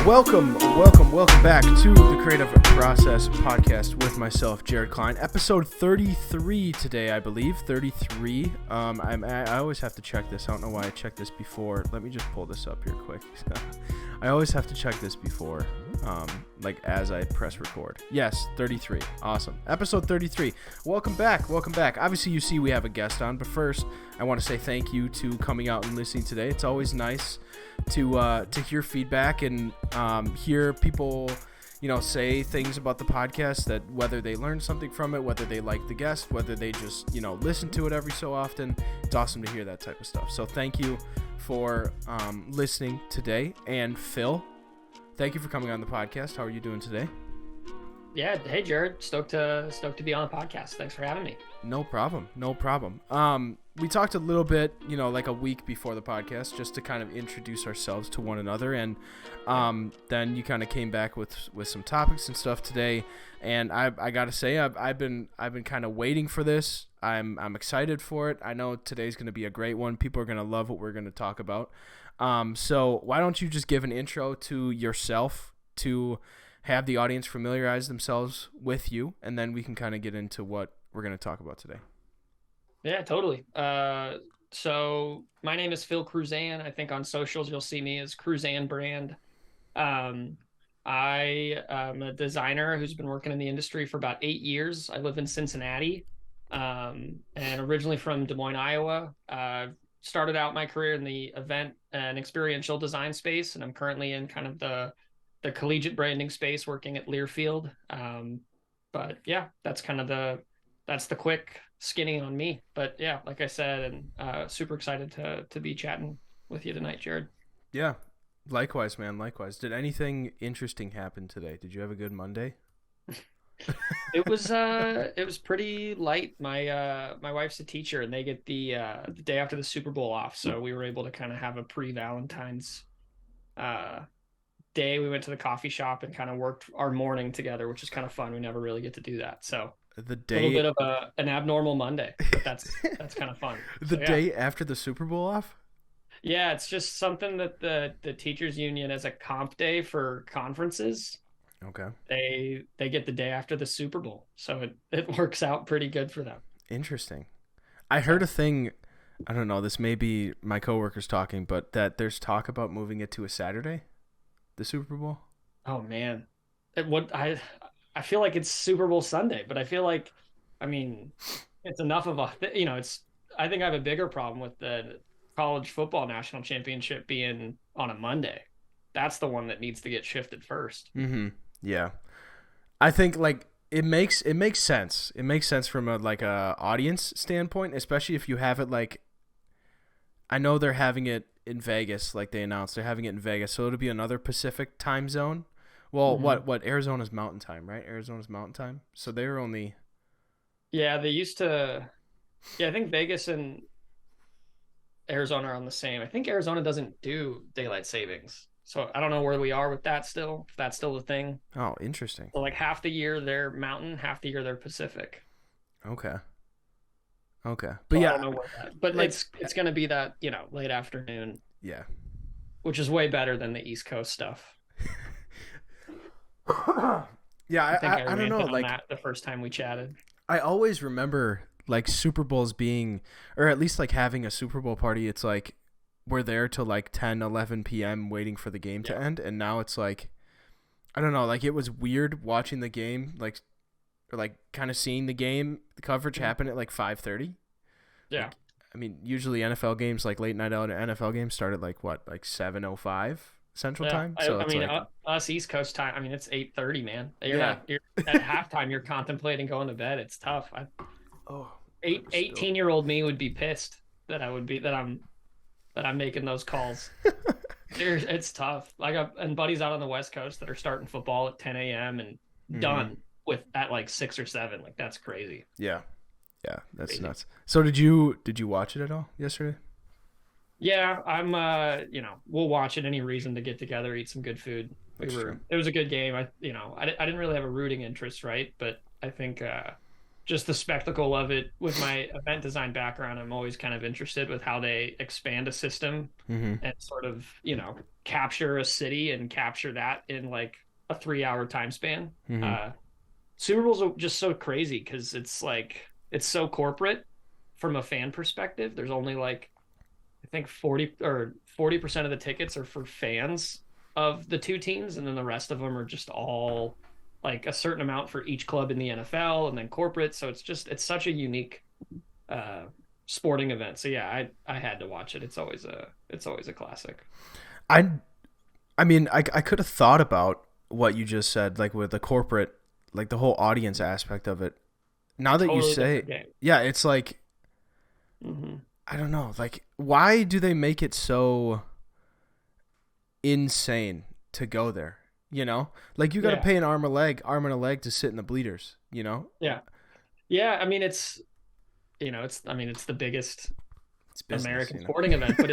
Welcome back to the Creative Process Podcast with myself, Jared Klein. Episode 33 today, I believe. 33. I always have to check this. I don't know why I checked this before. Let me just pull this up here quick. I always have to check this before, as I press record. Yes, 33. Awesome. Episode 33. Welcome back. Obviously, you see we have a guest on, but first, I want to say thank you to coming out and listening today. It's always nice to hear feedback and hear people, say things about the podcast, that whether they learn something from it, whether they like the guest, whether they just, listen to it every so often. It's awesome to hear that type of stuff. So thank you for listening today. And Phil, thank you for coming on the podcast. How are you doing today? Yeah. Hey, Jared. Stoked to be on the podcast. Thanks for having me. No problem. We talked a little bit, like a week before the podcast, just to kind of introduce ourselves to one another, and then you kind of came back with some topics and stuff today. And I gotta say, I've been kind of waiting for this. I'm excited for it. I know today's gonna be a great one. People are gonna love what we're gonna talk about. So why don't you just give an intro to yourself to have the audience familiarize themselves with you, and then we can kind of get into what we're gonna talk about today. Yeah, totally. So my name is Phil Kruzan. I think on socials you'll see me as Kruzan brand. I am a designer who's been working in the industry for about 8 years. I live in Cincinnati, and originally from Des Moines, Iowa. Started out my career in the event and experiential design space, and I'm currently in kind of the collegiate branding space, working at Learfield. But yeah, that's kind of that's the quick skinny on me. But yeah, like I said, and super excited to be chatting with you tonight, Jared. Yeah, likewise, man. Likewise. Did anything interesting happen today? Did you have a good Monday? It was pretty light. My wife's a teacher, and they get the day after the Super Bowl off, so we were able to kind of have a pre-Valentine's day. We went to the coffee shop and kind of worked our morning together, which is kind of fun. We never really get to do that, so the day, a little bit of an abnormal Monday, but that's kind of fun. The day after the Super Bowl off? Yeah, it's just something that the teachers union, as a comp day for conferences. Okay. They get the day after the Super Bowl, so it works out pretty good for them. Interesting. I heard a thing, I don't know, this may be my coworkers talking, but that there's talk about moving it to a Saturday, the Super Bowl. Oh man, I feel like it's Super Bowl Sunday, but I feel like, it's enough of I think I have a bigger problem with the college football national championship being on a Monday. That's the one that needs to get shifted first. Mm-hmm. Yeah. I think it makes sense. It makes sense from a audience standpoint, especially if you have it I know they're having it in Vegas, like they announced they're having it in Vegas, so it'll be another Pacific time zone. Well, mm-hmm. what Arizona's Mountain Time, right? Arizona's Mountain Time. So they were only. Yeah, they used to. Yeah, I think Vegas and Arizona are on the same. I think Arizona doesn't do daylight savings, so I don't know where we are with that still. If that's still the thing. Oh, interesting. So half the year they're Mountain, half the year they're Pacific. Okay. But so yeah, I don't know where that. But it's gonna be that late afternoon. Yeah. Which is way better than the East Coast stuff. Yeah, I don't know. That the first time we chatted, I always remember Super Bowls being, or at least having a Super Bowl party. It's we're there till 10, 11 p.m. waiting for the game to end, and now it's I don't know. It was weird watching the game, or kind of seeing the coverage happen at 5:30. Yeah. Usually NFL games, late night NFL games, start at 7:05 Central Time. So us East Coast time. It's 8:30, man. You're at halftime. You're contemplating going to bed. It's tough. 18-year-old me would be pissed that I'm making those calls. It's tough. And buddies out on the West Coast that are starting football at 10 a.m. and done with at 6 or 7. That's crazy. Yeah, that's crazy. Nuts. So did you watch it at all yesterday? Yeah, I'm. We'll watch it. Any reason to get together, eat some good food. It was a good game. I didn't really have a rooting interest, right? But I think just the spectacle of it. With my event design background, I'm always kind of interested with how they expand a system Mm-hmm. and sort of, capture a city and capture that in like a 3 hour time span. Mm-hmm. Uh, Super Bowls are just so crazy because it's so corporate from a fan perspective. There's only like I think 40% of the tickets are for fans of the two teams, and then the rest of them are just all like a certain amount for each club in the NFL and then corporate. So it's such a unique uh sporting event. So yeah, I had to watch it. It's always a classic. I I mean, I could have thought about what you just said, like with the corporate, like the whole audience aspect of it. Now that you Totally say, different game. yeah, it's like Hmm. I don't know, like why do they make it so insane to go there? You know, like you got to Yeah. pay an arm and a leg to sit in the bleeders. You know, Yeah. Yeah. I mean, it's the biggest it's business. American You sporting event, but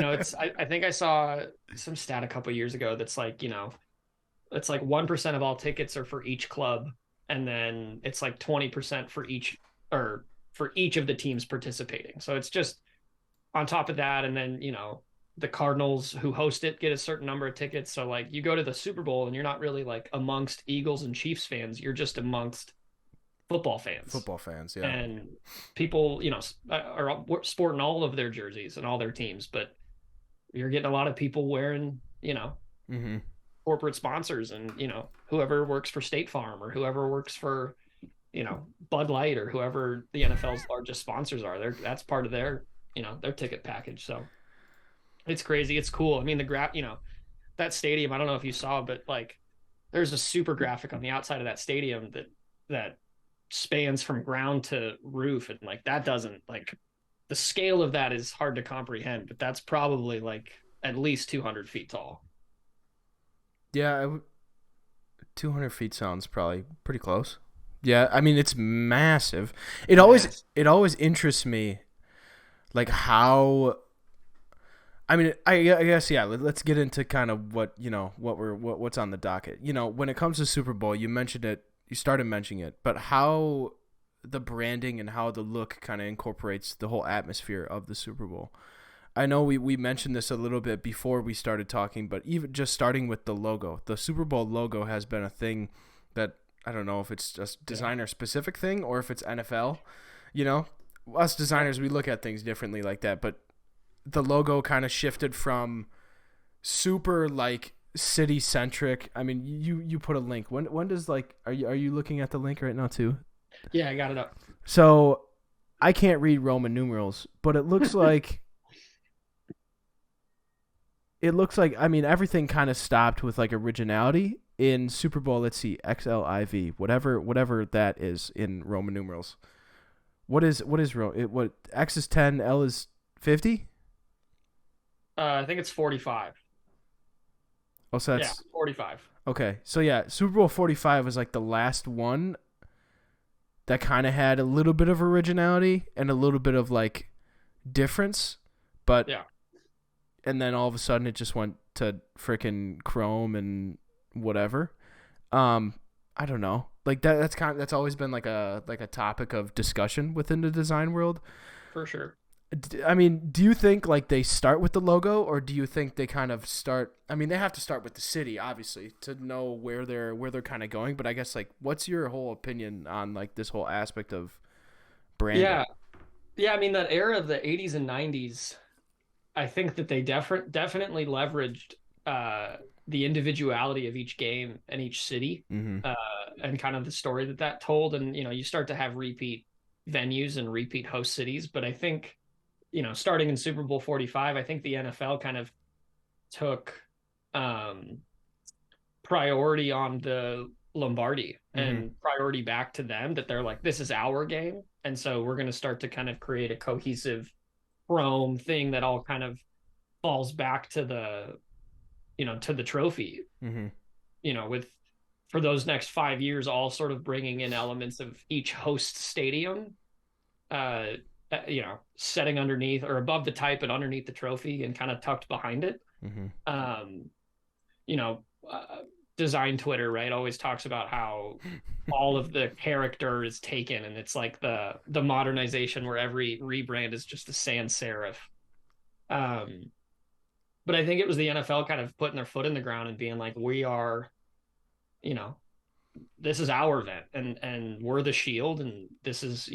know. I think I saw some stat a couple years ago that's like, it's like 1% of all tickets are for each club, and then it's like 20% for each or for each of the teams participating. So it's just on top of that, and then the Cardinals who host it get a certain number of tickets. So like you go to the Super Bowl and you're not really like amongst Eagles and Chiefs fans, you're just amongst football fans. Football fans, yeah. And people, are sporting all of their jerseys and all their teams, but you're getting a lot of people wearing, Mm-hmm. corporate sponsors and, whoever works for State Farm or whoever works for, Bud Light or whoever the NFL's largest sponsors are. That's part of their ticket package. So it's crazy. It's cool. I mean, that stadium, I don't know if you saw, but like there's a super graphic on the outside of that stadium that spans from ground to roof. And like that doesn't like the scale of that is hard to comprehend, but that's probably like at least 200 feet tall. Yeah, 200 feet sounds probably pretty close. Yeah, I mean it's massive. It always Mass. it always interests me, like how. I mean, I guess yeah. Let's get into kind of what's on the docket. When it comes to Super Bowl, you mentioned it. You started mentioning it, but how the branding and how the look kind of incorporates the whole atmosphere of the Super Bowl. I know we mentioned this a little bit before we started talking, but even just starting with the logo, the Super Bowl logo has been a thing that I don't know if it's just designer specific thing or if it's NFL. You know, us designers, we look at things differently like that, but the logo kind of shifted from super like city centric. I mean, you put a link. When does like are you looking at the link right now too? Yeah, I got it up. So I can't read Roman numerals, but it looks like I mean everything kind of stopped with like originality in Super Bowl. Let's see, XLIV, whatever that is in Roman numerals. What X is 10, L is 50? I think it's 45. Oh, so Yeah, that's 45. okay. So yeah, Super Bowl 45 was like the last one that kind of had a little bit of originality and a little bit of like difference, but Yeah. and then all of a sudden it just went to freaking Chrome and whatever. I don't know. Like that's always been like a topic of discussion within the design world. For sure. I mean, do you think like they start with the logo, or do you think they kind of start? I mean, they have to start with the city, obviously, to know where they're kind of going. But I guess like, what's your whole opinion on like this whole aspect of branding? Yeah. Yeah, I mean that era of the 80s and 90s, I think that they definitely leveraged the individuality of each game and each city, Mm-hmm. uh, and kind of the story that told. And you start to have repeat venues and repeat host cities. But I think starting in Super Bowl 45, I think the NFL kind of took um, priority on the Lombardi Mm-hmm. and priority back to them that they're like, this is our game. And so we're going to start to kind of create a cohesive chrome thing that all kind of falls back to the trophy, Mm-hmm. with for those next 5 years, all sort of bringing in elements of each host stadium, uh, setting underneath or above the type and underneath the trophy and kind of tucked behind it. Mm-hmm. Um, you know, uh, design Twitter, right, always talks about how all of the character is taken, and it's like the modernization where every rebrand is just a sans serif. Um, but I think it was the NFL kind of putting their foot in the ground and being like, we are, you know, this is our event, and we're the shield, and this is,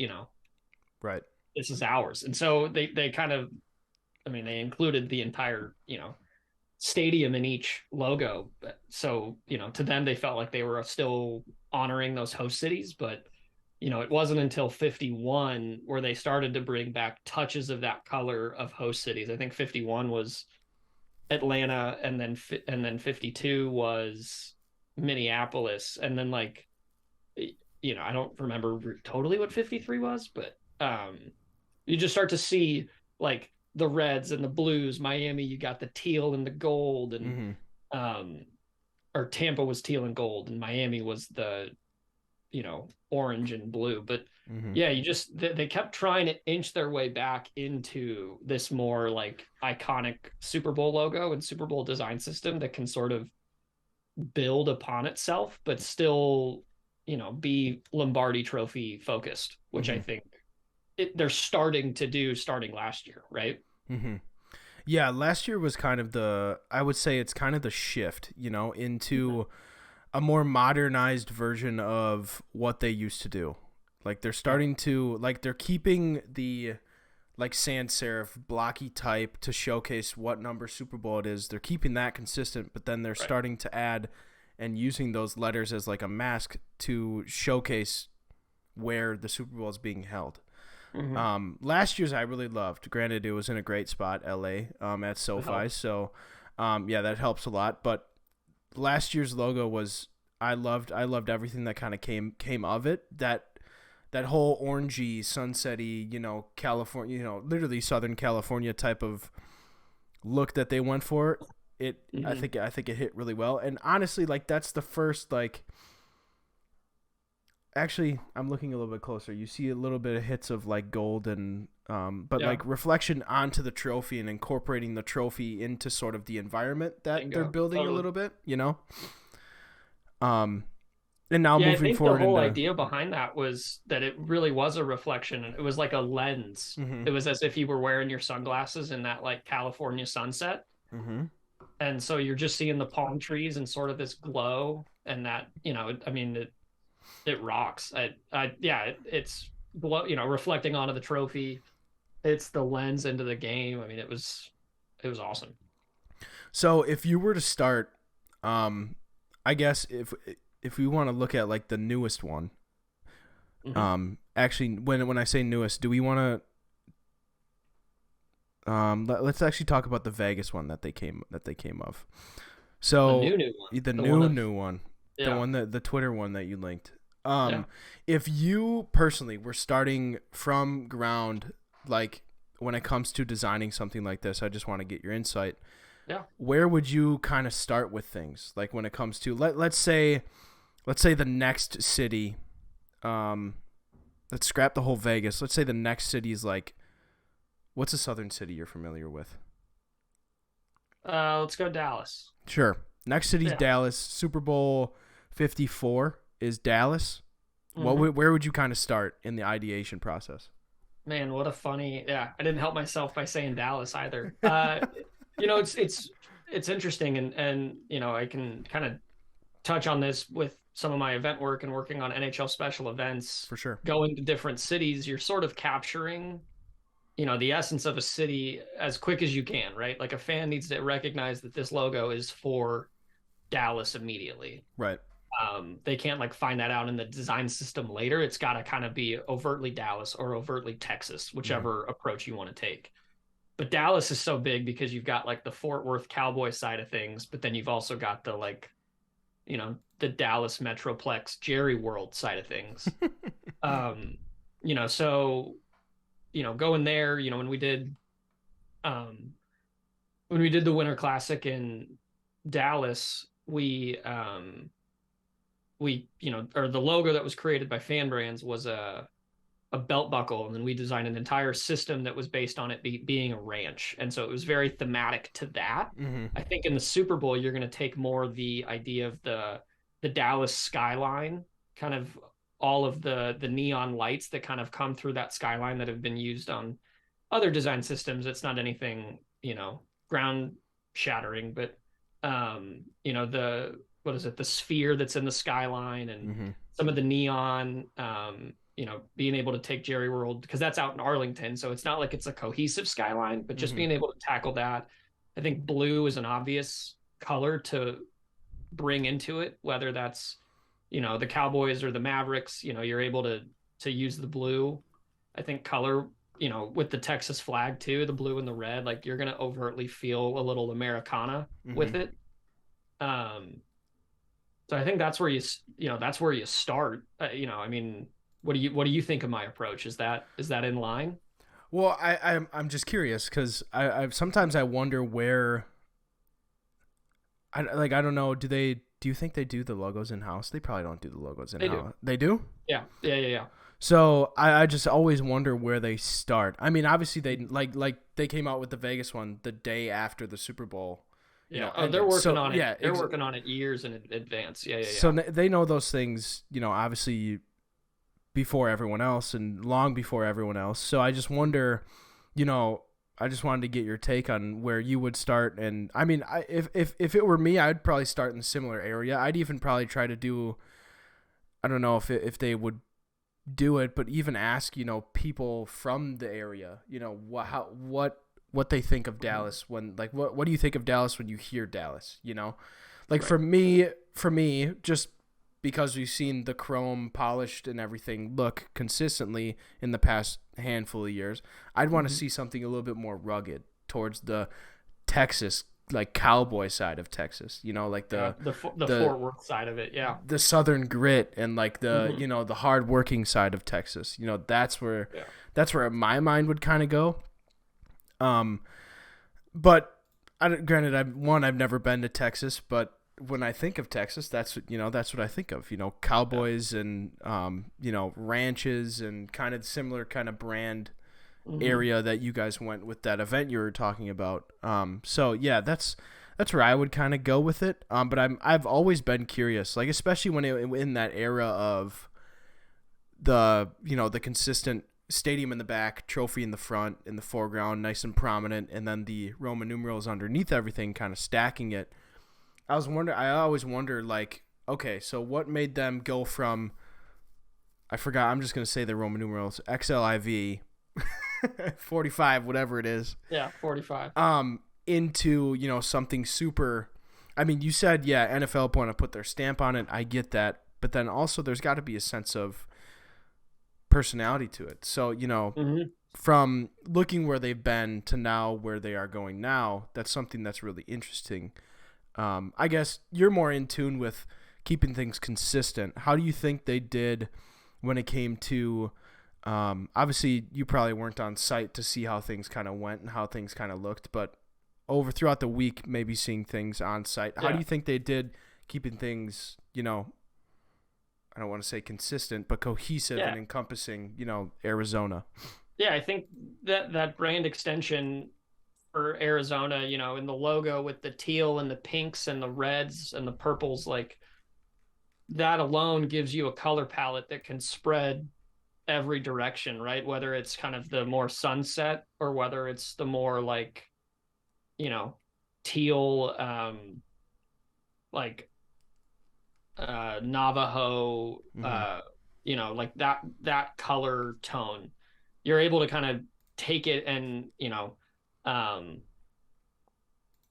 Right. this is ours. And so they kind of, I mean, they included the entire, stadium in each logo. So, to them, they felt like they were still honoring those host cities. But, it wasn't until 51 where they started to bring back touches of that color of host cities. I think 51 was Atlanta, and then 52 was Minneapolis. And then, like, I don't remember totally what 53 was, but you just start to see, like, the reds and the blues. Miami, you got the teal and the gold, and or Tampa was teal and gold, and Miami was the orange and blue. But yeah, they kept trying to inch their way back into this more like iconic Super Bowl logo and Super Bowl design system that can sort of build upon itself, but still be Lombardi Trophy focused, which I think they're starting to do starting last year, right? Yeah, last year was kind of I would say it's kind of the shift, into a more modernized version of what they used to do. Like they're starting to, like they're keeping the like sans serif blocky type to showcase what number Super Bowl it is. They're keeping that consistent, but then they're starting to add and using those letters as like a mask to showcase where the Super Bowl is being held. Last year's I really loved. Granted, it was in a great spot, LA, at SoFi. So, yeah, that helps a lot. But last year's logo was I loved everything that kind of came of it. That whole orangey, sunsetty, California, literally Southern California type of look that they went for. I think it hit really well. And honestly, like that's the first like. Actually, I'm looking a little bit closer. You see a little bit of hits of like gold and like reflection onto the trophy and incorporating the trophy into sort of the environment that they're building a little bit, And now moving I think forward, the whole idea behind that was that it really was a reflection. It was like a lens. It was as if you were wearing your sunglasses in that like California sunset. And so you're just seeing the palm trees and sort of this glow, and that, I mean, it rocks. It's reflecting onto the trophy. It's the lens into the game. I mean, it was awesome. So if you were to start, I guess if we want to look at like the newest one, actually when I say newest, do we want to let's actually talk about the Vegas one that they came of. So the new one, yeah. the one the Twitter one that you linked. If you personally were starting from ground, like when it comes to designing something like this, I just want to get your insight. Yeah. Where would you kind of start with things? Like when it comes to let's say the next city, let's scrap the whole Vegas. Let's say the next city is like, what's a southern city you're familiar with? Let's go Dallas. Sure. Next city's Dallas. Super Bowl 54 is Dallas. Where would you kind of start in the ideation process? Man, what a funny. Yeah, I didn't help myself by saying Dallas either. It's interesting, and I can kind of touch on this with some of my event work and working on NHL special events. For sure. Going to different cities, you're sort of capturing the essence of a city as quick as you can, right? Like a fan needs to recognize that this logo is for Dallas immediately. Right. They can't like find that out in the design system later. It's got to kind of be overtly Dallas or overtly Texas, whichever approach you want to take. But Dallas is so big because you've got like the Fort Worth Cowboy side of things, but then you've also got the like, the Dallas Metroplex Jerry World side of things. So, going there, when we did the Winter Classic in Dallas, or the logo that was created by Fan Brands was a a belt buckle, and then we designed an entire system that was based on it being a ranch, and so it was very thematic to that. Mm-hmm. I think in the Super Bowl you're going to take more the idea of the Dallas skyline, kind of all of the neon lights that kind of come through that skyline that have been used on other design systems. It's not anything, ground shattering, but the what is it, the sphere that's in the skyline, and Mm-hmm. some of the neon, being able to take Jerry World, because that's out in Arlington, so it's not like it's a cohesive skyline, but just Mm-hmm. being able to tackle that. I think blue is an obvious color to bring into it, whether that's, the Cowboys or the Mavericks, you're able to use the blue. I think color, with the Texas flag too, the blue and the red, like you're gonna overtly feel a little Americana Mm-hmm. with it. Um, so I think that's where you start. I mean, what do you think of my approach? Is that in line? Well, I'm just curious because I sometimes I wonder where I don't know. Do you think they do the logos in house? They probably don't do the logos in They do. house. They do? Yeah, yeah, yeah, yeah. So I just always wonder where they start. I mean, obviously they like they came out with the Vegas one the day after the Super Bowl, Yeah. Oh, they're ended. working So on it. yeah, They're working on it years in advance. Yeah, yeah, so yeah. they know those things, obviously before everyone else and long before everyone else. So I just wonder, you know, I just wanted to get your take on where you would start. And I mean, if it were me, I'd probably start in a similar area. I'd even probably try to do. I don't know if they would do it, but even ask, people from the area, what they think of Dallas when, like, what do you think of Dallas when you hear Dallas, like Right. for me, just because we've seen the chrome polished and everything look consistently in the past handful of years, I'd want to Mhm. see something a little bit more rugged towards the Texas, like cowboy side of Texas, like Yeah, the the the Fort Worth side of it. Yeah. the southern grit and like the Mhm. the hard working side of Texas. That's where Yeah. my mind would kind of go. Um, but granted, I've never been to Texas, but when I think of Texas, that's what I think of. Yeah. Cowboys and ranches and kind of similar kind of brand Mhm. area that you guys went with that event you were talking about. So yeah, that's where I would kind of go with it. But I've always been curious, like especially when in that era of the consistent stadium in the back, trophy in the front, in the foreground, nice and prominent, and then the Roman numerals underneath everything, kind of stacking it. I always wonder, like, okay, so what made them go from, I forgot, I'm just gonna say the Roman numerals, XLIV 45, whatever it is, Yeah. 45. into something super. I mean, you said, yeah, NFL want to put their stamp on it. I get that, but then also there's got to be a sense of personality to it. So Mhm. from looking where they've been to now where they are going now, that's something that's really interesting. I guess you're more in tune with keeping things consistent. How do you think they did when it came to? Obviously, you probably weren't on site to see how things kind of went and how things kind of looked, but throughout the week, maybe seeing things on site. How do Yeah. you think they did keeping things, I don't want to say consistent, but cohesive and Yeah. encompassing, Arizona? Yeah. I think that brand extension for Arizona, in the logo with the teal and the pinks and the reds and the purples, like that alone gives you a color palette that can spread every direction, right? Whether it's kind of the more sunset or whether it's the more like, you know, teal, like Navajo, Mm-hmm. like that color tone. You're able to kind of take it and, um,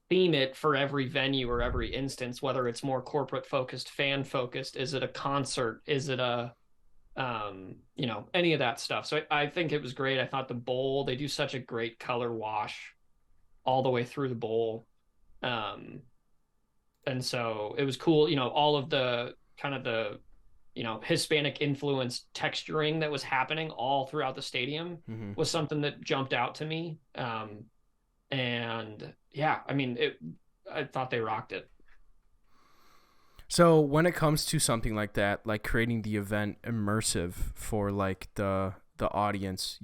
theme it for every venue or every instance, whether it's more corporate focused, fan focused. Is it a concert? Is it a any of that stuff. So I think it was great. I thought the bowl, they do such a great color wash all the way through the bowl. Um, and so it was cool, all of the kind of the, Hispanic influenced texturing that was happening all throughout the stadium Mm-hmm. was something that jumped out to me. And yeah, I mean, I thought they rocked it. So when it comes to something like that, like creating the event immersive for like the audience,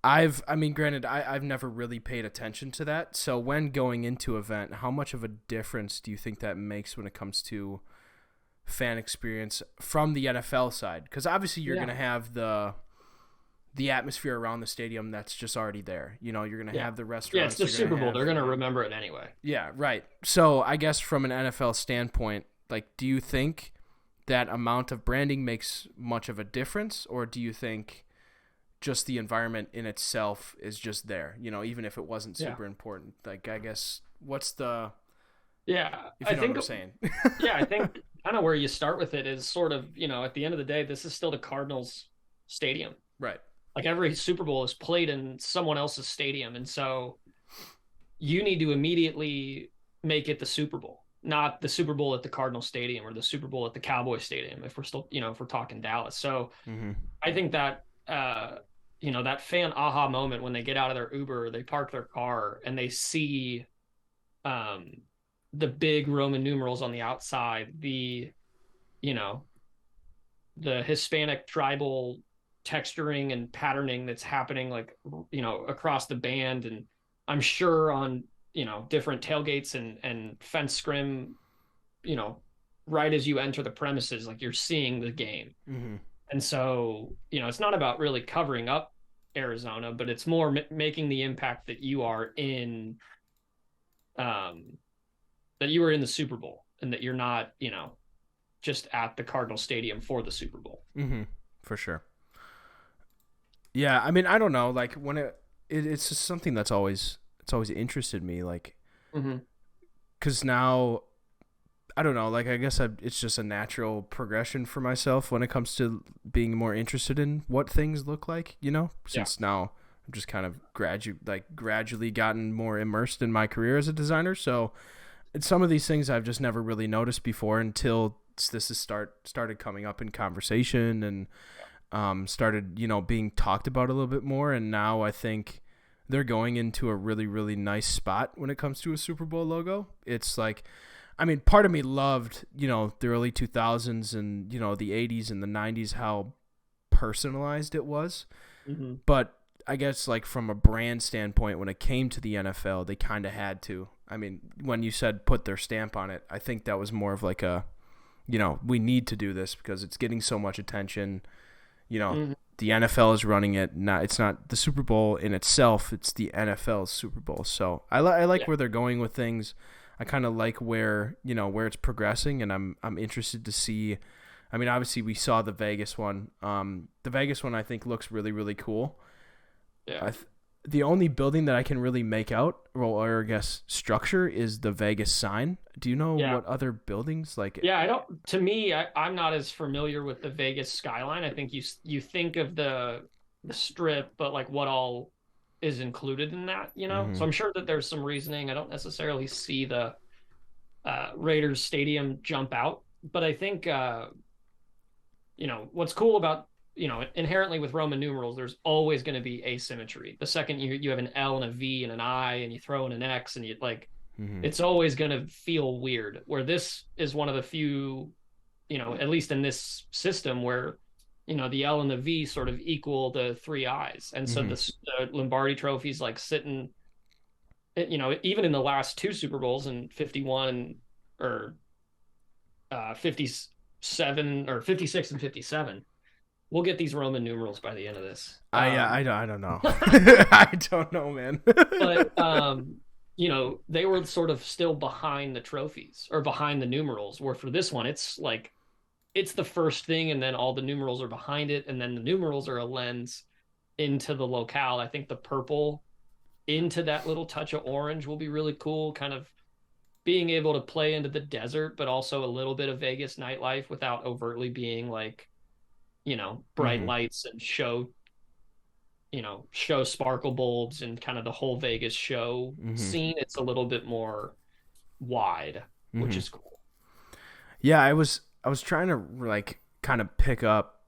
granted, I've never really paid attention to that. So when going into event, how much of a difference do you think that makes when it comes to fan experience from the NFL side? Because obviously you're going to have the atmosphere around the stadium that's just already there. You're going to have the restaurants. Yeah, it's the Super Bowl. They're going to remember it anyway. Yeah, right. So I guess from an NFL standpoint, like, do you think that amount of branding makes much of a difference, or do you think just the environment in itself is just there, even if it wasn't super important? Like, I guess, what's the... Yeah, if you know what I'm saying. Yeah, I think kind of where you start with it is sort of, at the end of the day, this is still the Cardinals stadium. Right. Like every Super Bowl is played in someone else's stadium. And so you need to immediately make it the Super Bowl, not the Super Bowl at the Cardinal Stadium or the Super Bowl at the Cowboy Stadium, if we're still, if we're talking Dallas. So I think that, that fan aha moment when they get out of their Uber, they park their car and they see the big Roman numerals on the outside, the Hispanic tribal texturing and patterning that's happening, like, across the band. And I'm sure on, different tailgates and fence scrim, right as you enter the premises, like you're seeing the game. And so, it's not about really covering up Arizona, but it's more making the impact that you are in, that you were in the Super Bowl and that you're not, just at the Cardinal Stadium for the Super Bowl. For sure. Yeah, I mean, I don't know, like when it's just something that's always interested me, like, because now, I don't know, like I guess it's just a natural progression for myself when it comes to being more interested in what things look like, since now I'm just kind of gradually gotten more immersed in my career as a designer. So some of these things I've just never really noticed before until this is started coming up in conversation and started, being talked about a little bit more. And now I think they're going into a really, really nice spot when it comes to a Super Bowl logo. It's like, I mean, part of me loved, the early 2000s and, the 80s and the 90s, how personalized it was. But I guess, like, from a brand standpoint, when it came to the NFL, they kind of had to. I mean, when you said put their stamp on it, I think that was more of like a, we need to do this because it's getting so much attention. The NFL is running it. It's not the Super Bowl in itself. It's the NFL's Super Bowl. So I like where they're going with things. I kind of like where it's progressing, and I'm interested to see. I mean, obviously we saw the Vegas one. The Vegas one I think looks really, really cool. Yeah. The only building that I can really make out, or I guess structure, is the Vegas sign. Do you know what other buildings like? Yeah, I don't. To me, I'm not as familiar with the Vegas skyline. I think you think of the Strip, but like what all is included in that, So I'm sure that there's some reasoning. I don't necessarily see the Raiders Stadium jump out, but I think what's cool about inherently with Roman numerals, there's always going to be asymmetry. The second you have an L and a V and an I and you throw in an X and you like, it's always going to feel weird. Where this is one of the few, at least in this system where, the L and the V sort of equal the three I's. And so the Lombardi trophy's like sitting, even in the last two Super Bowls in 51 or 57 or 56 and 57, we'll get these Roman numerals by the end of this. I don't know. I don't know, man. But they were sort of still behind the trophies or behind the numerals, where for this one, it's like, it's the first thing and then all the numerals are behind it. And then the numerals are a lens into the locale. I think the purple into that little touch of orange will be really cool. Kind of being able to play into the desert, but also a little bit of Vegas nightlife without overtly being like, bright lights and show sparkle bulbs and kind of the whole Vegas show scene. It's a little bit more wide, which is cool. Yeah, I was trying to like kind of pick up,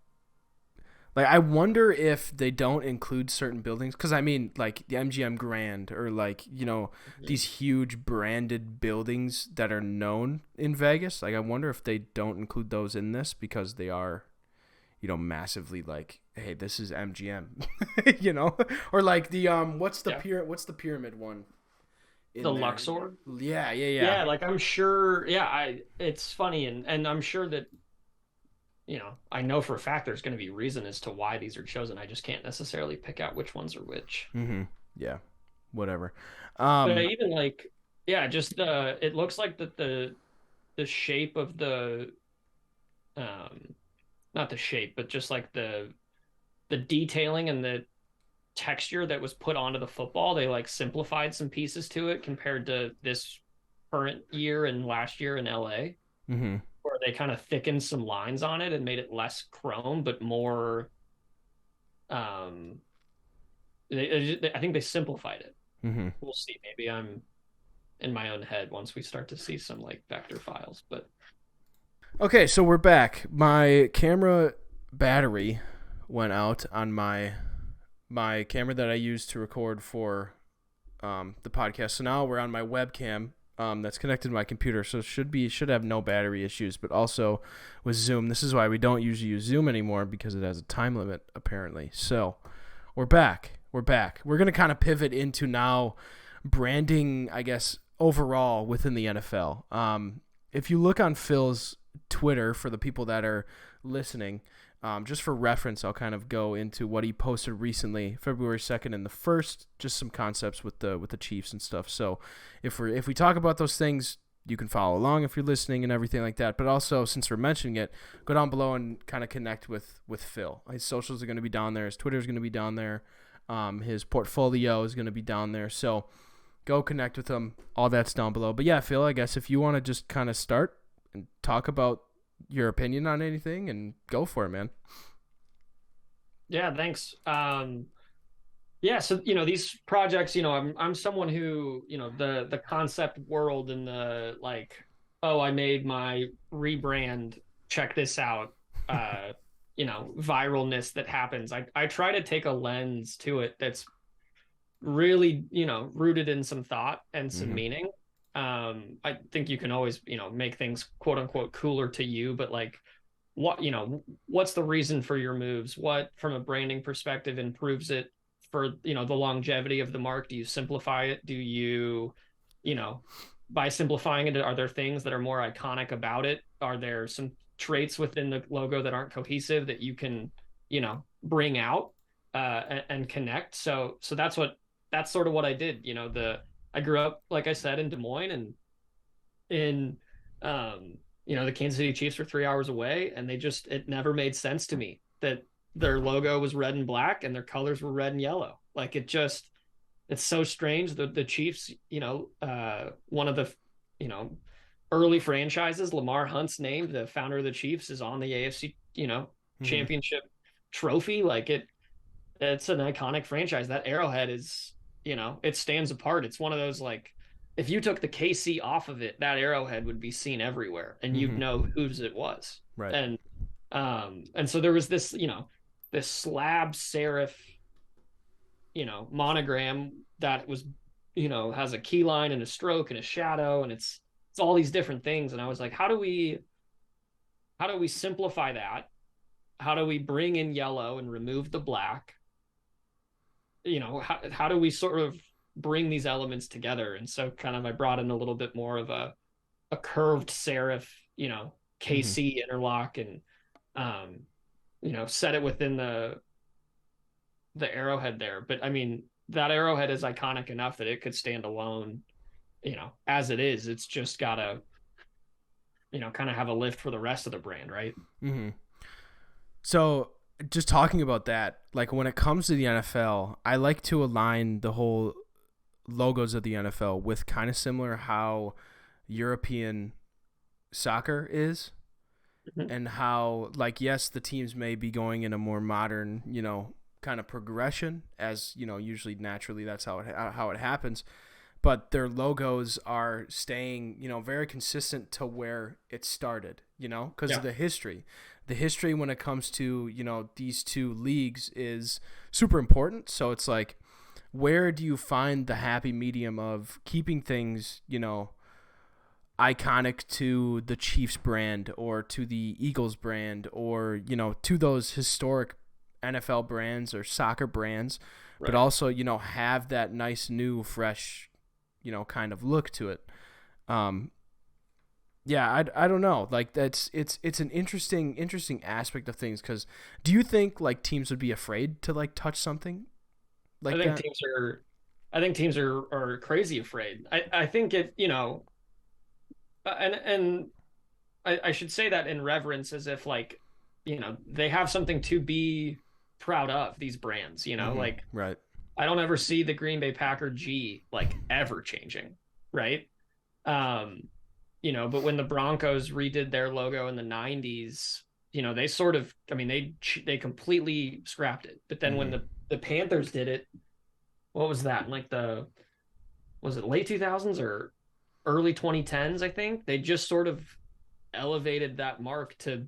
like, I wonder if they don't include certain buildings, because I mean, like the MGM Grand or like these huge branded buildings that are known in Vegas. Like, I wonder if they don't include those in this because they are massively like hey, this is MGM, you know, or like the what's the Yeah. what's the pyramid one The in there? Luxor. Yeah, yeah, yeah. Yeah, like I'm sure, yeah, I it's funny and I'm sure that, I know for a fact there's going to be reason as to why these are chosen. I just can't necessarily pick out which ones are which. Mm-hmm. Yeah, whatever. But I Um, even like, yeah, just it looks like that the shape of the um not the shape, but just like the detailing and the texture that was put onto the football, they like simplified some pieces to it compared to this current year and last year in LA, mm-hmm. where they kind of thickened some lines on it and made it less chrome but more um I think they simplified it. Mm-hmm. We'll see. Maybe I'm in my own head once we start to see some like vector files, but Okay, so we're back. My camera battery went out on my camera that I used to record for the podcast. So now we're on my webcam that's connected to my computer. So should have no battery issues. But also with Zoom, this is why we don't usually use Zoom anymore, because it has a time limit apparently. So we're back. We're back. We're gonna kind of pivot into now branding, I guess, overall within the NFL. If you look on Phil's Twitter, for the people that are listening, just for reference, I'll kind of go into what he posted recently, February 2nd and the 1st, just some concepts with the Chiefs and stuff. So if we talk about those things, you can follow along if you're listening and everything like that. But also, since we're mentioning it, go down below and kind of connect with Phil. His socials are going to be down there. His Twitter is going to be down there. His portfolio is going to be down there. So go connect with him. All that's down below. But yeah, Phil, I guess if you want to just kind of start and talk about your opinion on anything, and go for it, man. yeah, thanks. Yeah, so these projects, I'm someone who, the concept world and the like, oh, I made my rebrand, check this out, viralness that happens. I try to take a lens to it that's really, rooted in some thought and some Mm-hmm. meaning. I think you can always, make things quote unquote cooler to you, but like what's the reason for your moves? What, from a branding perspective, improves it for, the longevity of the mark? Do you simplify it? Do you, you know, by simplifying it, are there things that are more iconic about it? Are there some traits within the logo that aren't cohesive that you can, bring out and connect? So that's sort of what I did. I grew up, like I said, in Des Moines, and in the Kansas City Chiefs were 3 hours away, and it never made sense to me that their logo was red and black and their colors were red and yellow. Like it's so strange. The Chiefs, one of the early franchises, Lamar Hunt's name, the founder of the Chiefs, is on the AFC Mm-hmm. championship trophy. Like it's an iconic franchise. That arrowhead is, it stands apart. It's one of those, like, if you took the KC off of it, that arrowhead would be seen everywhere and you'd Mm-hmm. know whose it was. Right. And so there was this, this slab serif, monogram that was, has a key line and a stroke and a shadow, and it's all these different things. And I was like, how do we simplify that? How do we bring in yellow and remove the black? How do we sort of bring these elements together? And so kind of I brought in a little bit more of a curved serif, Mm-hmm. KC interlock, and set it within the arrowhead there. But I mean, that arrowhead is iconic enough that it could stand alone, as it is. It's just gotta, kind of have a lift for the rest of the brand, right? Mm-hmm. So just talking about that, like when it comes to the NFL, I like to align the whole logos of the NFL with kind of similar how European soccer is, Mhm. and how, like, yes, the teams may be going in a more modern, kind of progression, as usually naturally that's how it happens, but their logos are staying, very consistent to where it started, because of Yeah. the history. The history when it comes to, these two leagues is super important. So it's like, where do you find the happy medium of keeping things, iconic to the Chiefs brand or to the Eagles brand, or, to those historic NFL brands or soccer brands, but Right. also, have that nice new fresh, kind of look to it. Um, yeah, I don't know. Like it's an interesting aspect of things, cuz do you think like teams would be afraid to like touch something I like think that? teams are I think teams are crazy afraid. I think it, and I should say that in reverence as if like, they have something to be proud of, these brands, Mhm. like Right. I don't ever see the Green Bay Packer G like ever changing, right? Um, but when the Broncos redid their logo in the 90s, they sort of, I mean, they completely scrapped it. But then when Mhm. the Panthers did it, what was that? Like was it late 2000s or early 2010s, I think? They just sort of elevated that mark to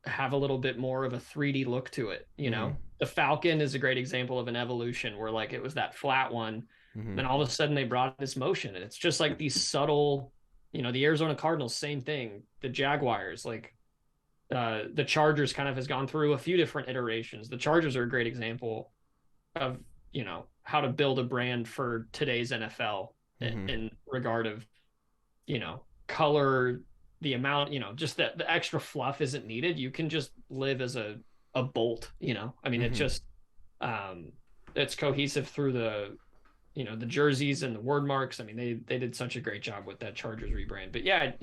have a little bit more of a 3D look to it, Mhm. The Falcon is a great example of an evolution where like it was that flat one, Mhm. then all of a sudden they brought this motion, and it's just like these subtle, the Arizona Cardinals, same thing. The Jaguars, like the Chargers kind of has gone through a few different iterations. The Chargers are a great example of, how to build a brand for today's NFL Mhm. in regard of, color, the amount, just that the extra fluff isn't needed. You can just live as a bolt, I mean, it Mhm. just um it's cohesive through the jerseys and the word marks. I mean, they did such a great job with that Chargers rebrand. But yeah,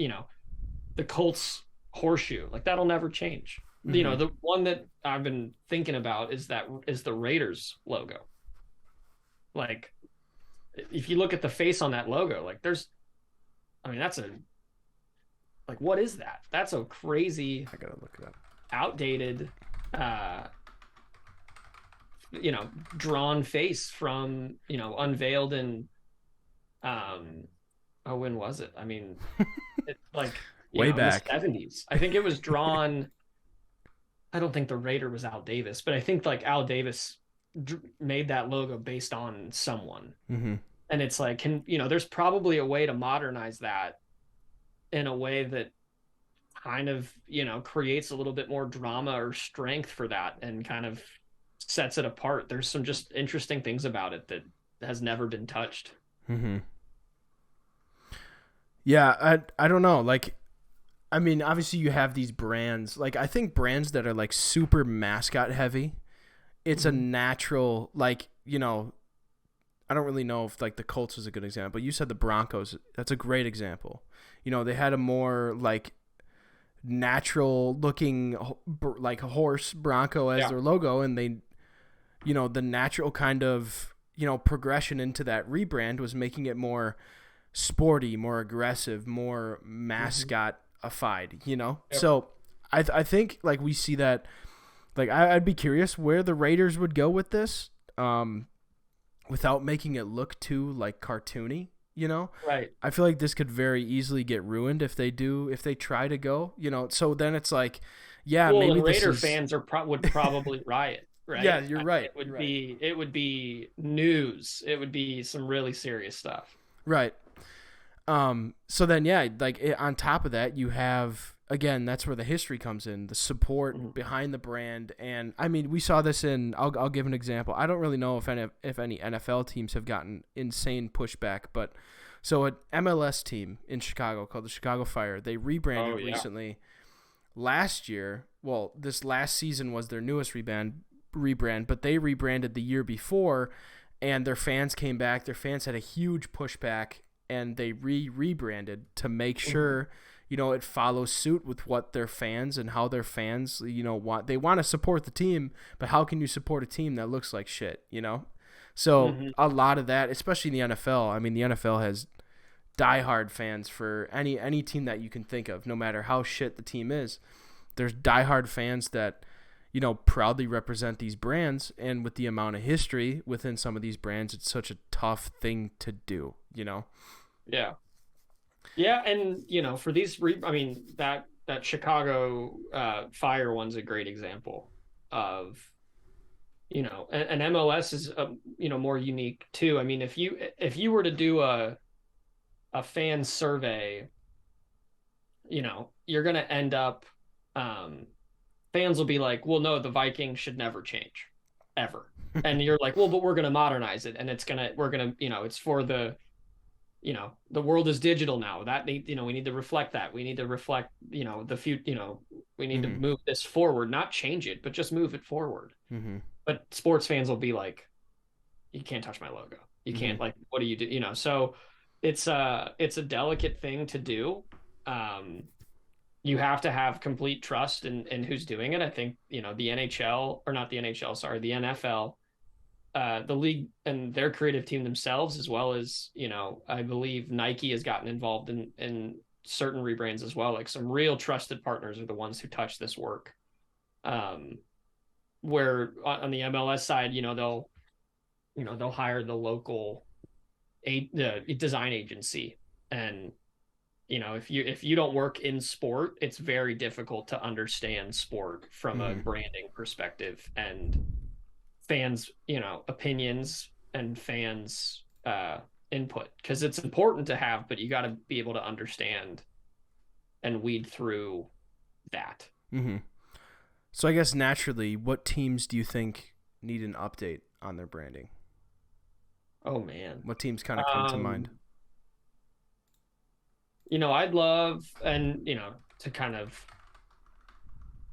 the Colts horseshoe, like that'll never change. Mhm. The one that I've been thinking about is the Raiders logo. Like if you look at the face on that logo, like I mean, that's a like what is that? That's a crazy I got to look it up. outdated uh drawn face from, unveiled in um oh, when was it? I mean, it's like, Way in the back. 70s. I think it was drawn. I don't think the Raider was Al Davis, but I think like Al Davis made that logo based on someone. Mhm. And it's like, there's probably a way to modernize that in a way that kind of, creates a little bit more drama or strength for that and kind of sets it apart. There's some just interesting things about it that has never been touched. Mhm. Yeah, I don't know. Like, I mean, obviously you have these brands. Like, I think brands that are like super mascot heavy, it's a Mm-hmm. natural, like, I don't really know if like the Colts is a good example. You said the Broncos. That's a great example. They had a more like natural looking like horse Bronco as Yeah. their logo, and they, the natural kind of, progression into that rebrand was making it more sporty, more aggressive, more Mm-hmm. mascot-ified, Yep. So I think like we see that, like I'd be curious where the Raiders would go with this, without making it look too like cartoony. Right. I feel like this could very easily get ruined if they try to go. So then it's like, yeah, Well, maybe and this Raider is, fans would probably riot, yeah, right? you're I mean, right, it would right, be news. It would be some really serious stuff. right. So then, yeah, like on top of that, you have, again, that's where the history comes in, the support Mhm. behind the brand. And I mean, we saw this in, I'll give an example. I don't really know if any NFL teams have gotten insane pushback, but so an MLS team in Chicago called the Chicago Fire, they Oh rebranded yeah. recently last year. Well, this last season was their newest rebrand, but they rebranded the year before, and their fans came back. Their fans had a huge pushback, and they rebranded to make Mhm. sure it follows suit with what their fans and how their fans want. They want to support the team, but how can you support a team that looks like shit? So Mhm. a lot of that, especially in the NFL. I mean, the NFL has diehard fans for any team that you can think of, no matter how shit the team is. There's diehard fans that proudly represent these brands, and with the amount of history within some of these brands, it's such a tough thing to do. Yeah. Yeah, and for these I mean, that Chicago Fire one's a great example of, and MLS is more unique too. I mean, if you were to do a fan survey, you're going to end up um fans will be like, well, no, the Vikings should never change ever. And you're like, well, but we're going to modernize it. And we're going to, it's for the world is digital now. That we need to reflect that. We need to reflect, the future, we need to Mm-hmm. move this forward, not change it, but just move it forward. Mm-hmm. But sports fans will be like, you can't touch my logo. You Mm-hmm. can't, like, what do you do? So it's a delicate thing to do. Um, you have to have complete trust in who's doing it. I think, the NHL, or not the NHL, sorry, the NFL, the league and their creative team themselves, as well as, I believe Nike has gotten involved in certain rebrands as well. Like, some real trusted partners are the ones who touch this work. Um, where on the MLS side, they'll hire the local the design agency. And if you don't work in sport, it's very difficult to understand sport from a Mm-hmm. branding perspective, and fans opinions and fans input, because it's important to have, but you got to be able to understand and weed through that. Mm-hmm. So I guess naturally, what teams do you think need an update on their branding? Oh man. What teams kind of come to mind? um I'd love, and to kind of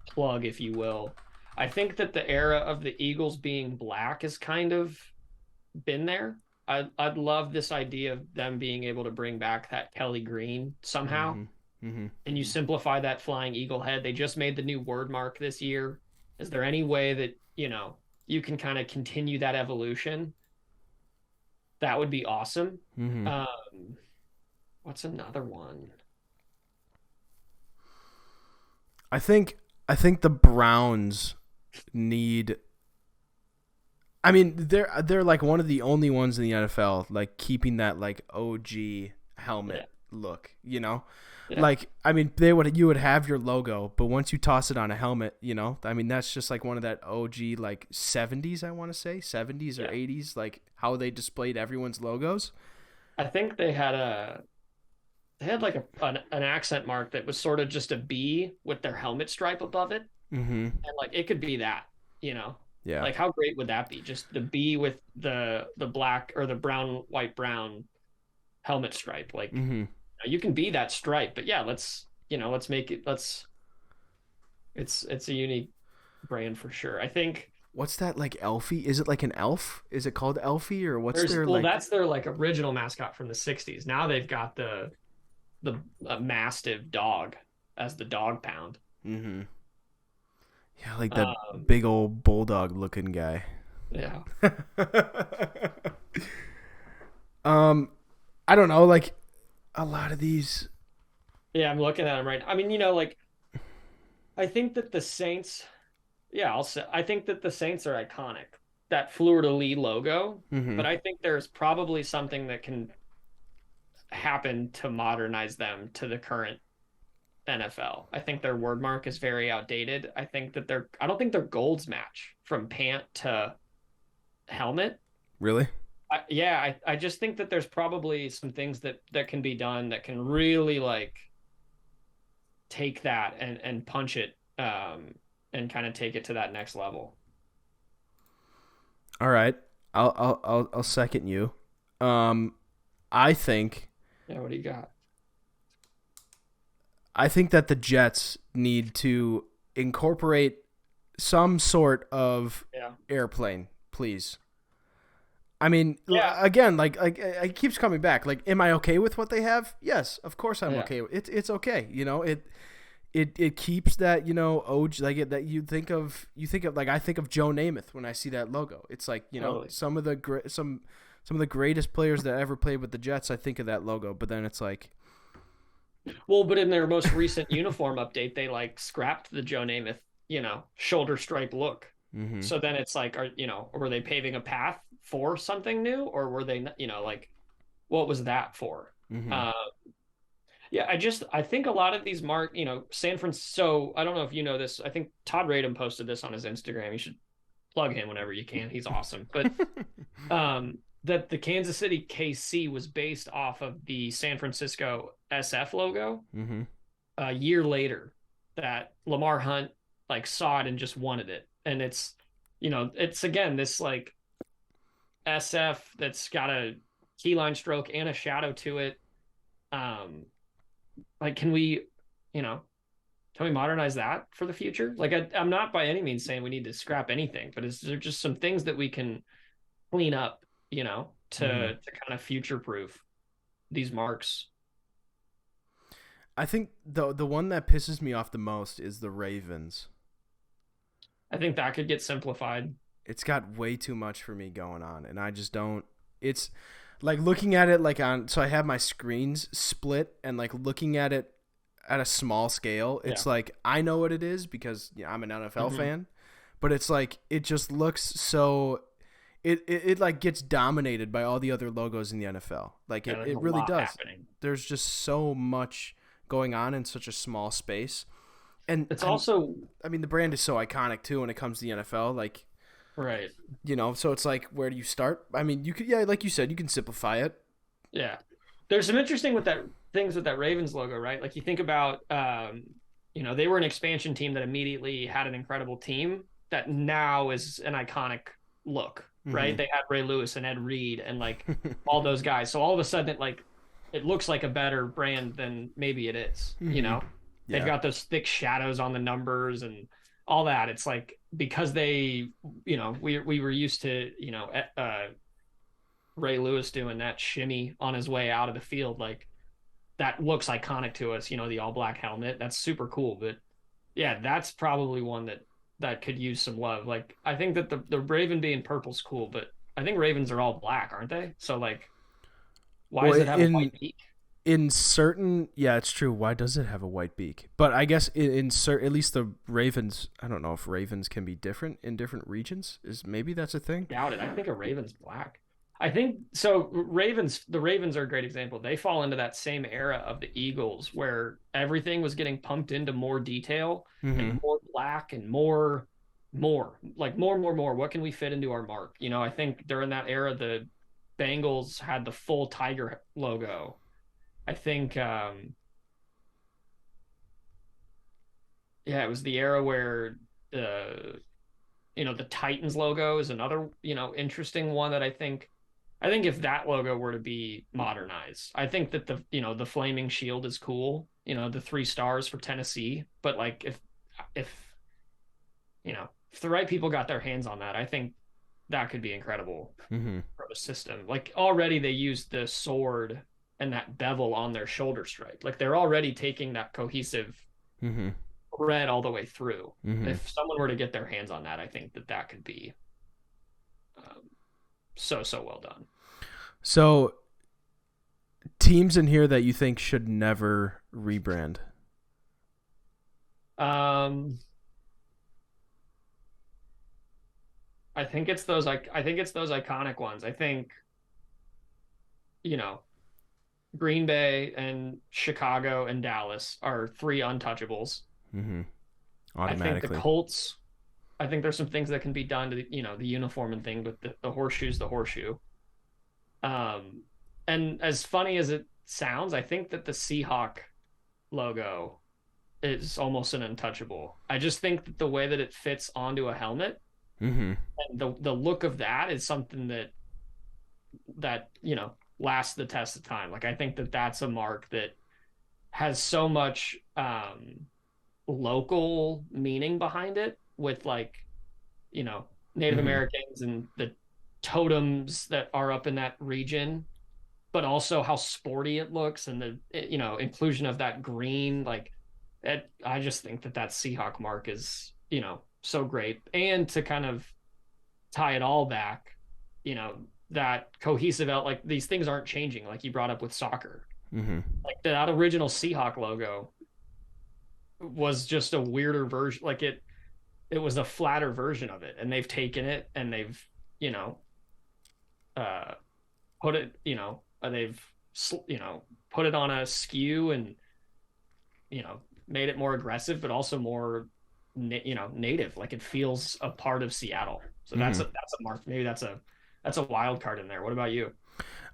plug, if you will, I think that the era of the Eagles being black has kind of been there. I'd love this idea of them being able to bring back that Kelly green somehow, Mm-hmm. Mm-hmm. and you simplify that flying eagle head. They just made the new word mark this year. Is there any way that you can kind of continue that evolution? That would be awesome. Mm-hmm. What's another one? I think the Browns need. I mean, they're like one of the only ones in the NFL like keeping that like OG Yeah, helmet look. yeah, Like, I mean, you would have your logo, but once you toss it on a helmet, I mean, that's just like one of that OG like 70s, I want to say 70s or yeah. 80s, like how they displayed everyone's logos. I think they had like an accent mark that was sort of just a B with their helmet stripe above it, Mm-hmm. and like it could be that, you know, Yeah. like how great would that be? Just the B with the black or the brown, white, brown helmet stripe. Like, Mm-hmm. you can be that stripe, but yeah, let's make it. It's a unique brand for sure. I think What's that like Elfie? Is it like an elf? Is it called Elfie or what's there's their well, like? that's their like original mascot from the '60s. Now they've got the mastiff dog as the dog pound. Mm-hmm. Yeah, like that Um, big old bulldog looking guy. yeah, um, I don't know. Like a lot of these. yeah, I'm looking at them right now. I mean, like, I think that the Saints, yeah, I'll say, I think that the Saints are iconic. That Fleur de Lis logo, Mm-hmm. but I think there's probably something that can happen to modernize them to the current NFL. I think their word mark is very outdated. I don't think their golds match from pant to helmet. Really? I just think that there's probably some things that can be done that can really like take that and punch it, and kind of take it to that next level. All right. I'll second you. Um, I think Yeah, what do you got? that the Jets need to incorporate some sort of Yeah. airplane, please. I mean, Yeah. again, like it keeps coming back. Like, am I okay with what they have? Yes, of course I'm Yeah. okay. It's okay. It keeps that OG like it, that you think of like I think of Joe Namath when I see that logo. It's like Totally. some of the some of the greatest players that ever played with the Jets. I think of that logo, but then it's like Well, but in their most recent uniform update, they like scrapped the Joe Namath, shoulder stripe look. mm-hmm, So then it's like, were they paving a path for something new, or were they, like, what was that for? mm-hmm, Uh, yeah, I think a lot of these San Francisco. So I don't know if you know this. I think Todd Radom posted this on his Instagram. You should plug him whenever you can. He's awesome. But that the Kansas City KC was based off of the San Francisco SF logo. mm-hmm, A year later, that Lamar Hunt like saw it and just wanted it. And it's again this like SF that's got a keyline stroke and a shadow to it. Um, like, you know, can we modernize that for the future? Like, I'm not by any means saying we need to scrap anything, but is there just some things that we can clean up, to Mm-hmm. kind of future proof these marks? I think the one that pisses me off the most is the Ravens. I think that could get simplified. It's got way too much for me going on, and I just don't. It's like looking at it like on. So I have my screens split, and like looking at it at a small scale. Yeah. It's like I know what it is because I'm an NFL Mm-hmm. fan, but it's like it just looks so. It like gets dominated by all the other logos in the NFL. Like Yeah, there's it a really lot does. happening. There's just so much going on in such a small space. And It's also I mean the brand is so iconic too when it comes to the NFL. Like right. so it's like where do you start? I mean you could like you said, you can simplify it. Yeah. There's some interesting with that things with that Ravens logo, right? Like you think about they were an expansion team that immediately had an incredible team that now is an iconic look, right? Mm-hmm. They had Ray Lewis and Ed Reed and like all those guys. So all of a sudden it looks like a better brand than maybe it is, Mm-hmm. They've Yeah. got those thick shadows on the numbers and all that. It's like because they, we were used to, Ray Lewis doing that shimmy on his way out of the field, like that looks iconic to us, the all black helmet. That's super cool. But yeah, that's probably one that could use some love. Like I think that the Raven being purple's cool, but I think Ravens are all black, aren't they? So like why Well, does it have a white beak? in certain, yeah, it's true. Why does it have a white beak? But I guess at least the Ravens. I don't know if Ravens can be different in different regions. Is maybe that's a thing. Doubt it. I think a Raven's black. I think so. The Ravens are a great example. They fall into that same era of the Eagles where everything was getting pumped into more detail Mm-hmm. and more black and like more. What can we fit into our mark? I think during that era, the Bengals had the full tiger logo. I think, yeah, it was the era where the Titans logo is another, interesting one that I think if that logo were to be modernized, I think that the flaming shield is cool, the 3 stars for Tennessee, but like if if the right people got their hands on that, I think that could be incredible Mm-hmm. for the system. Like already they used the sword and that bevel on their shoulder stripe. Like they're already taking that cohesive Mm-hmm. red all the way through. Mm-hmm. If someone were to get their hands on that, I think that could be so well done. So teams in here that you think should never rebrand. Um, I think it's those iconic ones. I think you know Green Bay and Chicago and Dallas are 3 untouchables. Mm-hmm. I think the Automatically. Colts. I think there's some things that can be done to the uniform and thing, but the horseshoe's the horseshoe. Um, and as funny as it sounds, I think that the Seahawk logo is almost an untouchable. I just think that the way that it fits onto a helmet Mm-hmm. and the look of that is something that lasts the test of time. Like I think that that's a mark that has so much local meaning behind it with like you know Native Mm-hmm. Americans and the totems that are up in that region, but also how sporty it looks and the inclusion of that green. Like it, I just think that Seahawk mark is so great, and to kind of tie it all back, that cohesive out like these things aren't changing like you brought up with soccer. Mm-hmm. Like that original Seahawk logo was just a weirder version. Like it was a flatter version of it, and they've taken it and they've you know uh put it they've put it on a skew and made it more aggressive but also more native. Like it feels a part of Seattle. So Mm-hmm. that's a mark. Maybe that's a wild card in there. What about you?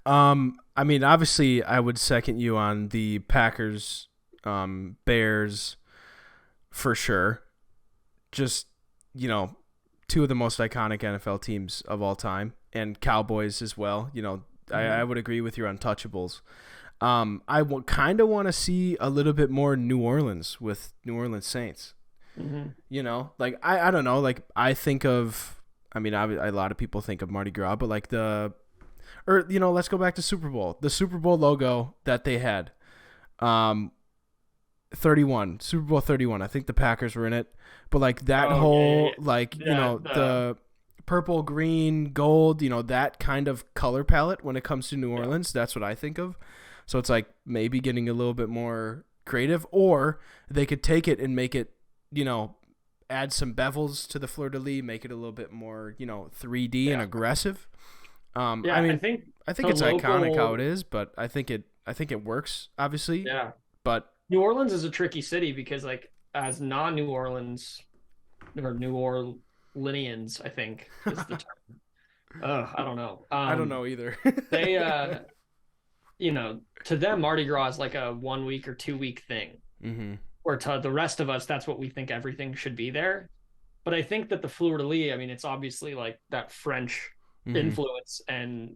I mean, obviously, I would second you on the Packers, Bears, for sure. just, you know, two of the most iconic NFL teams of all time, and Cowboys as well. You know, I would agree with your untouchables. Kind of want to see a little bit more New Orleans with New Orleans Saints. You know, like I don't know, like I think of, I mean, a lot of people think of Mardi Gras, but like you know, let's go back to Super Bowl. The Super Bowl logo that they had, 31, Super Bowl 31. I think the Packers were in it, but like that like, you know, the purple, green, gold, you know, that kind of color palette when it comes to New Orleans, that's what I think of. So it's like maybe getting a little bit more creative, or they could take it and make it, you know, add some bevels to the fleur-de-lis, make it a little bit more, you know, 3D and aggressive. I mean, I think it's iconic how it is, but I think it works, obviously. Yeah. But New Orleans is a tricky city because, like, as non-New Orleans or New Orleanians, I think is the term. I don't know. I don't know either. They, you know, to them, Mardi Gras is like a 1 week or 2 week thing. Or to the rest of us, that's what we think everything should be there. But I think that the fleur-de-lis, I mean, it's obviously like that French influence, and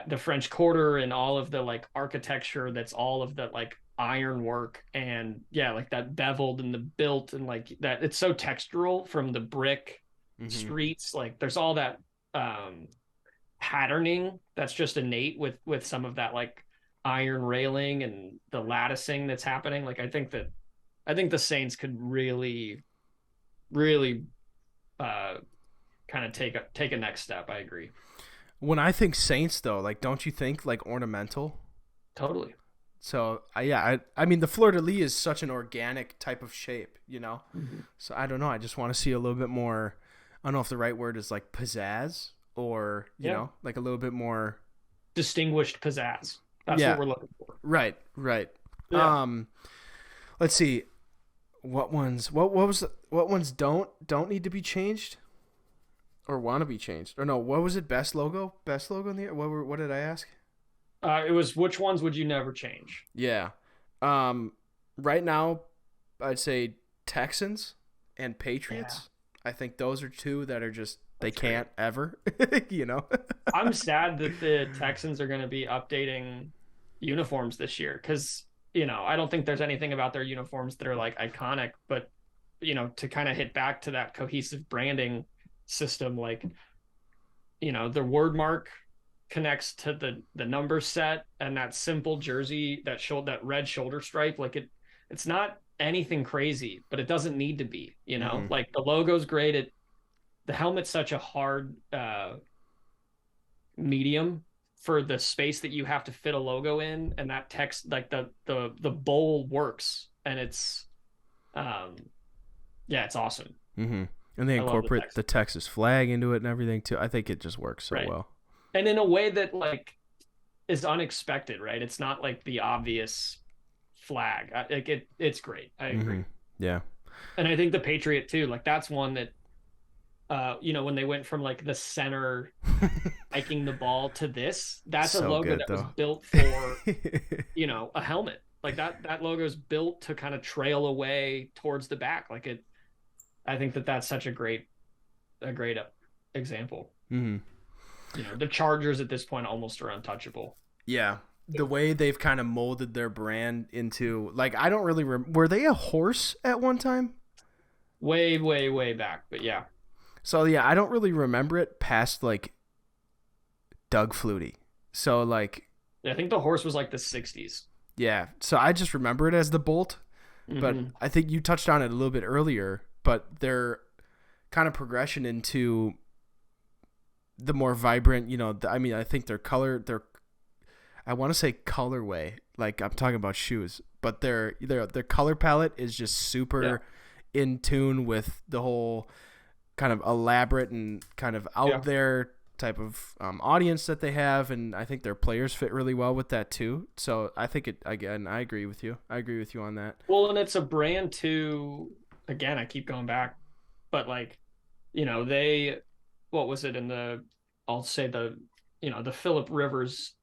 the French Quarter and all of the like architecture, that's all of the like ironwork, and like that beveled and the built, and like that, it's so textural from the brick streets. Like there's all that patterning that's just innate with some of that like iron railing and the latticing that's happening. Like I think the Saints could really kind of take a next step. I agree. When I think Saints, though, like, don't you think like ornamental? Totally. So I mean, the fleur-de-lis is such an organic type of shape, you know. So I don't know. I just want to see a little bit more. I don't know if the right word is like pizzazz, or you know, like a little bit more distinguished pizzazz. That's what we're looking for. Right. Yeah. Let's see. What ones don't need to be changed or want to be changed? Or no, what was it? Best logo in the year? What did I ask? It was, which ones would you never change? Yeah. Right now I'd say Texans and Patriots. I think those are two that are just can't ever, you know. I'm sad that the Texans are going to be updating uniforms this year, because, you know, I don't think there's anything about their uniforms that are like iconic, but, you know, to kind of hit back to that cohesive branding system, like, you know, the word mark connects to the number set, and that simple jersey, that red shoulder stripe, like it's not anything crazy, but it doesn't need to be, you know. Like the logo's great. The helmet's such a hard medium for the space that you have to fit a logo in, and that text, like the bowl works, and it's it's awesome. And they incorporate the Texas flag into it and everything too. I think it just works so well, and in a way that like is unexpected, right? It's not like the obvious flag. Like it's great. I agree. Yeah. And I think the Patriot too, like that's one that you know, when they went from like the center hiking the ball to this, that's a logo that was built for, you know, a helmet. Like that logo is built to kind of trail away towards the back. Like I think that's such a great example. You know, the Chargers at this point almost are untouchable. Yeah. The way they've kind of molded their brand into, like, I don't really were they a horse at one time? Way back, but yeah. So yeah, I don't really remember it past like Doug Flutie. So like, I think the horse was like the 60s. Yeah. So I just remember it as the Bolt, but I think you touched on it a little bit earlier, but their kind of progression into the more vibrant, you know, I mean, I think their I want to say colorway, like I'm talking about shoes, but their color palette is just super in tune with the whole kind of elaborate and kind of out there type of audience that they have, and I think their players fit really well with that too. So I think I agree with you. I agree with you on that. Well, and it's a brand too. Again, I keep going back, but like, you know, what was it in I'll say the Phillip Rivers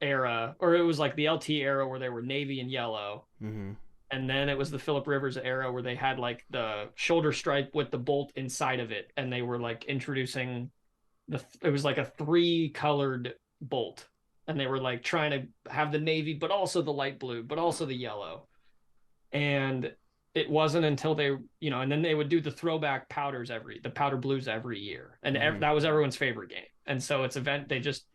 era, or it was like the LT era where they were navy and yellow, and And then it was the Phillip Rivers era where they had like the shoulder stripe with the bolt inside of it, and they were like introducing it was like a 3-colored bolt, and they were like trying to have the navy but also the light blue but also the yellow. And it wasn't until they, and then they would do the throwback the powder blues every year, and that was everyone's favorite game. And so it's event they just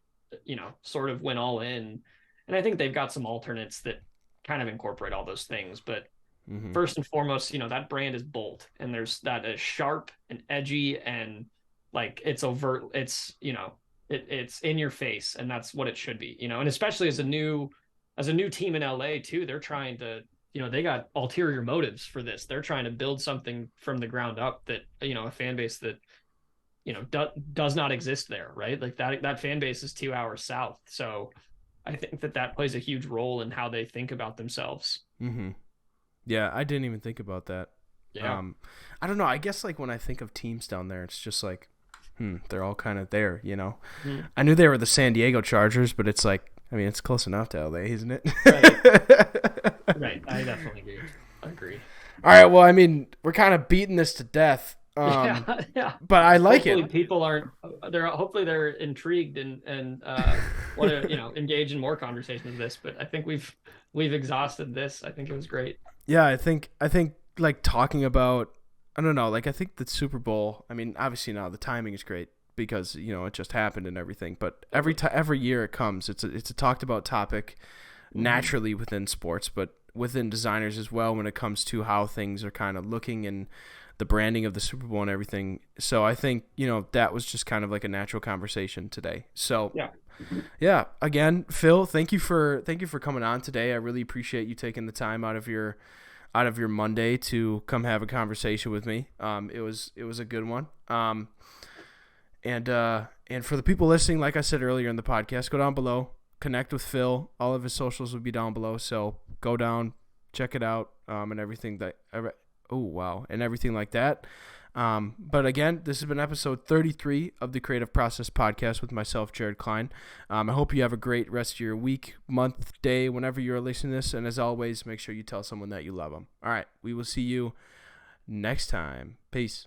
sort of went all in, and I think they've got some alternates that kind of incorporate all those things. But first and foremost, that brand is Bolt, and there's that is sharp and edgy, and like it's overt, it's it's in your face, and that's what it should be. And especially as a new team in LA too, they're trying to, they got ulterior motives for this. They're trying to build something from the ground up that, a fan base that, does not exist there, right? Like that fan base is 2 hours south. So I think that plays a huge role in how they think about themselves. Yeah, I didn't even think about that. Yeah. I don't know. I guess like when I think of teams down there, it's just like, they're all kind of there, I knew they were the San Diego Chargers, but it's like, I mean, it's close enough to LA, isn't it? Right. Right. I definitely agree. All right. Well, I mean, we're kind of beating this to death. Yeah. But I like hopefully it. People hopefully they're intrigued and want to, engage in more conversations of this, but I think we've exhausted this. I think it was great. Yeah. I think like talking about, I don't know, like I think the Super Bowl, I mean, obviously now the timing is great because, it just happened and everything, but every year it comes, it's a talked about topic naturally within sports, but within designers as well when it comes to how things are kind of looking and the branding of the Super Bowl and everything. So I think, that was just kind of like a natural conversation today. So yeah, again, Phil, thank you for coming on today. I really appreciate you taking the time out of your Monday to come have a conversation with me. It was a good one. And for the people listening, like I said earlier in the podcast, go down below, connect with Phil. All of his socials will be down below. So go down, check it out, and everything and everything like that. But again, this has been episode 33 of the Creative Process Podcast with myself, Jared Klein. I hope you have a great rest of your week, month, day, whenever you're listening to this. And as always, make sure you tell someone that you love them. All right. We will see you next time. Peace.